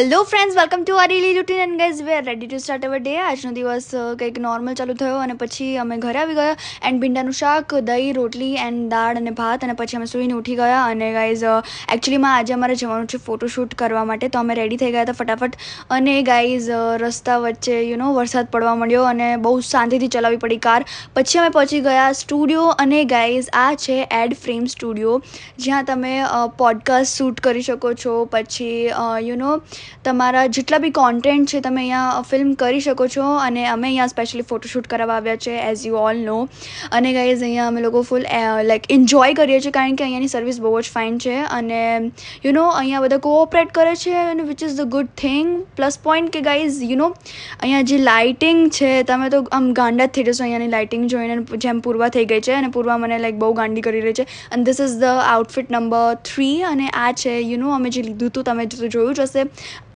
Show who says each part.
Speaker 1: Hello friends, welcome to our daily routine and guys we are ready to start our day. આજનો દિવસ કંઈક normal ચાલુ થયો અને પછી અમે ઘરે આવી ગયા એન્ડ ભીંડાનું શાક, દહીં, રોટલી એન્ડ દાળ અને ભાત, અને પછી અમે સૂઈને ઉઠી ગયા. અને ગાઈઝ એકચ્યુઅલીમાં આજે અમારે જવાનું છે ફોટોશૂટ કરવા માટે, તો અમે રેડી થઈ ગયા હતા ફટાફટ. અને ગાઈઝ રસ્તા વચ્ચે વરસાદ પડવા માંડ્યો અને બહુ શાંતિથી ચલાવવી પડી કાર. પછી અમે પહોંચી ગયા સ્ટુડિયો. અને ગાઈઝ આ છે એડ ફ્રેમ સ્ટુડિયો, જ્યાં તમે પોડકાસ્ટ શૂટ કરી શકો છો. પછી તમારા જેટલા બી કોન્ટેન્ટ છે તમે અહીંયા ફિલ્મ કરી શકો છો. અને અમે અહીંયા સ્પેશિયલી ફોટોશૂટ કરાવવા આવ્યા છે, એઝ યુ ઓલ નો. અને ગાઈઝ અહીંયા અમે લોકો ફૂલ લાઈક એન્જોય કરીએ છીએ, કારણ કે અહીંયાની સર્વિસ બહુ જ ફાઇન છે. અને અહીંયા બધા કોઓપરેટ કરે છે, અને which is the good thing. Plus point કે ગાઈઝ અહીંયા જે લાઇટિંગ છે, તમે તો આમ ગાંડા જ થઈ જશો અહીંયાની લાઇટિંગ જોઈને. જેમ પૂર્વા થઈ ગઈ છે, અને પૂર્વા મને લાઈક બહુ ગાંડી કરી રહી છે. અને this is the outfit number 3. અને આ છે અમે જે લીધું હતું, તમે જોયું જ હશે.